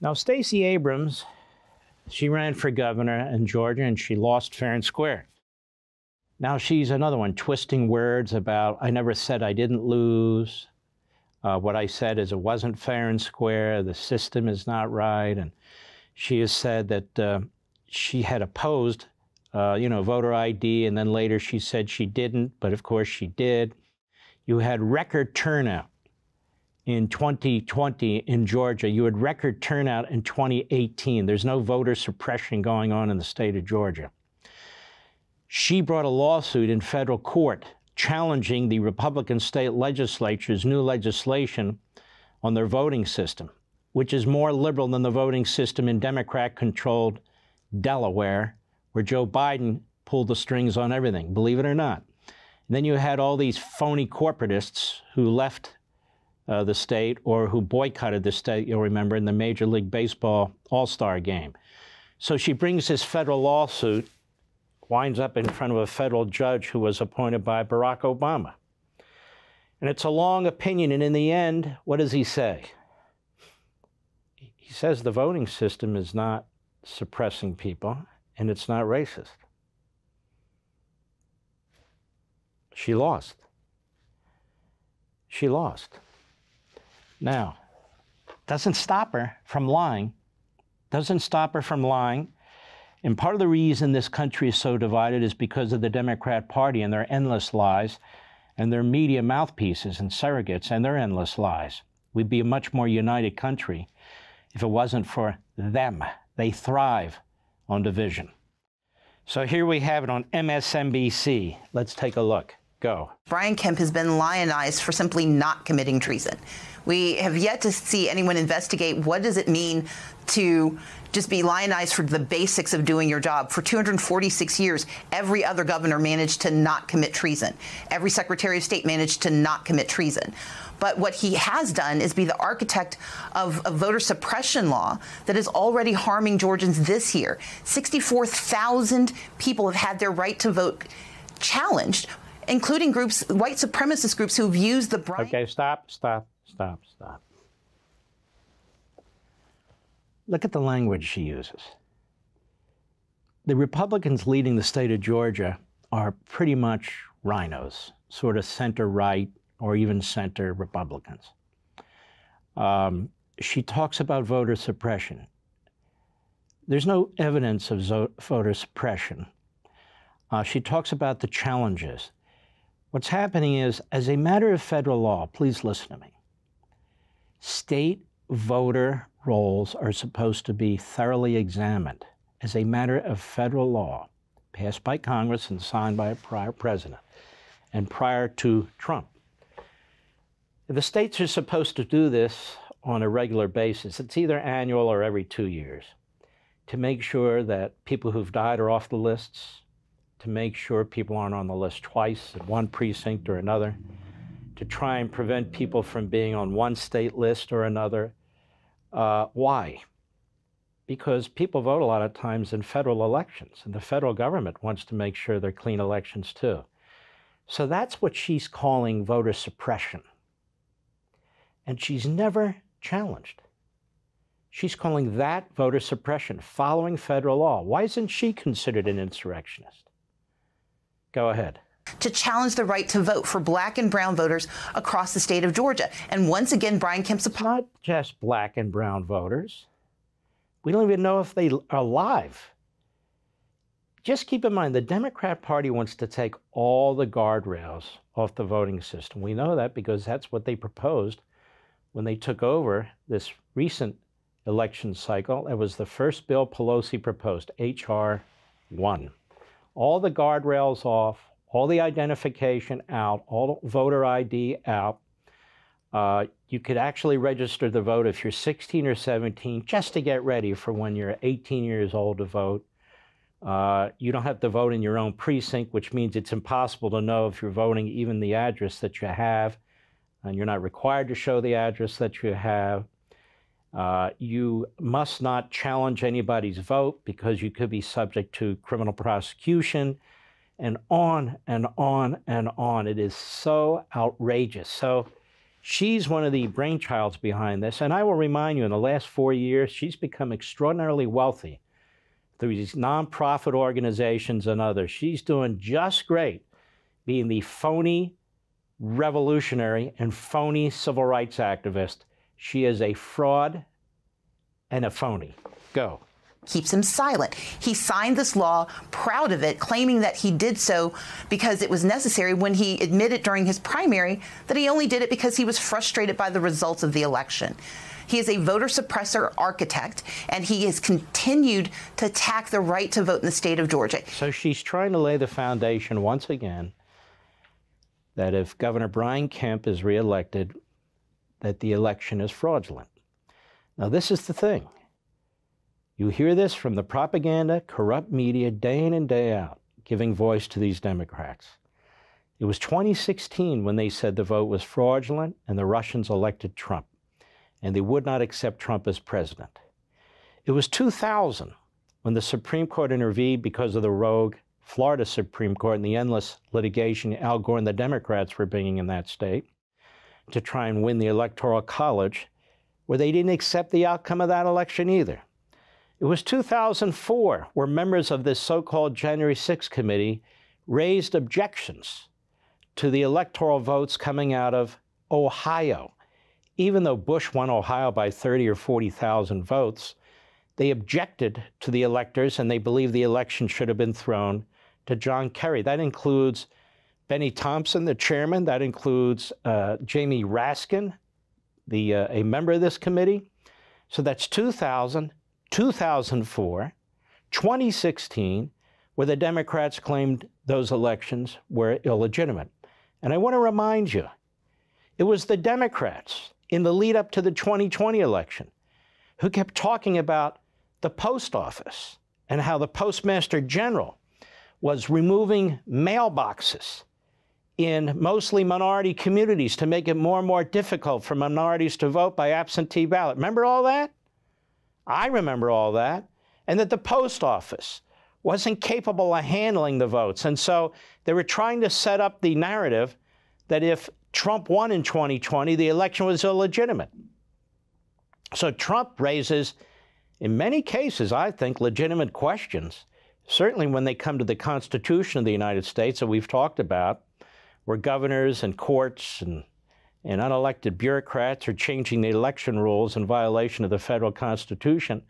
Now, Stacey Abrams, she ran for governor in Georgia, and she lost fair and square. Now she's another one, twisting words about, I never said I didn't lose. What I said is it wasn't fair and square. The system is not right. And she has said that she had opposed, voter ID, and then later she said she didn't, but of course she did. You had record turnout in 2020 in Georgia. You had record turnout in 2018. There's no voter suppression going on in the state of Georgia. She brought a lawsuit in federal court challenging the Republican state legislature's new legislation on their voting system, which is more liberal than the voting system in Democrat-controlled Delaware, where Joe Biden pulled the strings on everything, believe it or not. And then you had all these phony corporatists who left the state or who boycotted the state, you'll remember, in the Major League Baseball All-Star game. So she brings this federal lawsuit, winds up in front of a federal judge who was appointed by Barack Obama. And it's a long opinion, and in the end, what does he say? He says the voting system is not suppressing people, and it's not racist. She lost. She lost. Now, doesn't stop her from lying. Doesn't stop her from lying. And part of the reason this country is so divided is because of the Democrat Party and their endless lies, and their media mouthpieces and surrogates and their endless lies. We'd be a much more united country if it wasn't for them. They thrive on division. So here we have it on MSNBC. Let's take a look. Go. Brian Kemp has been lionized for simply not committing treason. We have yet to see anyone investigate what does it mean to just be lionized for the basics of doing your job. For 246 years, every other governor managed to not commit treason. Every Secretary of State managed to not commit treason. But what he has done is be the architect of a voter suppression law that is already harming Georgians this year. 64,000 people have had their right to vote challenged, including groups, white supremacist groups who've used the Brian. Okay, stop. Look at the language she uses. The Republicans leading the state of Georgia are pretty much rhinos, sort of center-right or even center Republicans. She talks about voter suppression. There's no evidence of voter suppression. She talks about the challenges. What's happening is, as a matter of federal law, please listen to me, state voter rolls are supposed to be thoroughly examined as a matter of federal law, passed by Congress and signed by a prior president and prior to Trump. The states are supposed to do this on a regular basis. It's either annual or every 2 years, to make sure that people who've died are off the lists, to make sure people aren't on the list twice in one precinct or another, to try and prevent people from being on one state list or another. Why? Because people vote a lot of times in federal elections, and the federal government wants to make sure they're clean elections too. So that's what she's calling voter suppression. And she's never challenged. She's calling that voter suppression, following federal law. Why isn't she considered an insurrectionist? Go ahead. To challenge the right to vote for black and brown voters across the state of Georgia. And once again, Brian Kemp's It's not just black and brown voters. We don't even know if they are alive. Just keep in mind, the Democrat Party wants to take all the guardrails off the voting system. We know that because that's what they proposed when they took over this recent election cycle. It was the first bill Pelosi proposed, H.R. 1. All the guardrails off, all the identification out, all voter ID out. You could actually register to vote if you're 16 or 17, just to get ready for when you're 18 years old to vote. You don't have to vote in your own precinct, which means it's impossible to know if you're voting even the address that you have, and you're not required to show the address that you have. You must not challenge anybody's vote because you could be subject to criminal prosecution, and on and on and on. It is so outrageous. So She's one of the brainchilds behind this. And I will remind you, in the last 4 years, she's become extraordinarily wealthy through these nonprofit organizations and others. She's doing just great being the phony revolutionary and phony civil rights activist. She is a fraud and a phony. Go. Keeps him silent. He signed this law, proud of it, claiming that he did so because it was necessary, when he admitted during his primary that he only did it because he was frustrated by the results of the election. He is a voter suppressor architect, and he has continued to attack the right to vote in the state of Georgia. So she's trying to lay the foundation once again that if Governor Brian Kemp is reelected, that the election is fraudulent. Now, this is the thing. You hear this from the propaganda, corrupt media, day in and day out, giving voice to these Democrats. It was 2016 when they said the vote was fraudulent and the Russians elected Trump, and they would not accept Trump as president. It was 2000 when the Supreme Court intervened because of the rogue Florida Supreme Court and the endless litigation Al Gore and the Democrats were bringing in that state to try and win the Electoral College, where they didn't accept the outcome of that election either. It was 2004 where members of this so-called January 6th committee raised objections to the electoral votes coming out of Ohio. Even though Bush won Ohio by 30 or 40,000 votes, they objected to the electors, and they believed the election should have been thrown to John Kerry. That includes Benny Thompson, the chairman. That includes Jamie Raskin, a member of this committee. So that's 2000, 2004, 2016, where the Democrats claimed those elections were illegitimate. And I want to remind you, it was the Democrats in the lead up to the 2020 election who kept talking about the post office and how the Postmaster General was removing mailboxes in mostly minority communities to make it more and more difficult for minorities to vote by absentee ballot. Remember all that? I remember all that. And that the post office wasn't capable of handling the votes. And so they were trying to set up the narrative that if Trump won in 2020, the election was illegitimate. So Trump raises, in many cases, I think, legitimate questions, certainly when they come to the Constitution of the United States that we've talked about, where governors and courts and unelected bureaucrats are changing the election rules in violation of the federal Constitution.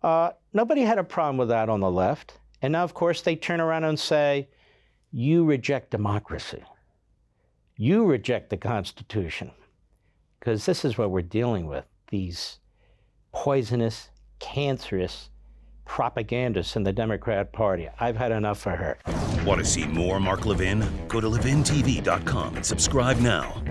Nobody had a problem with that on the left. And now, of course, they turn around and say, you reject democracy. You reject the Constitution. Because this is what we're dealing with, these poisonous, cancerous propagandists in the Democrat Party. I've had enough of her. Want to see more Mark Levin? Go to LevinTV.com and subscribe now.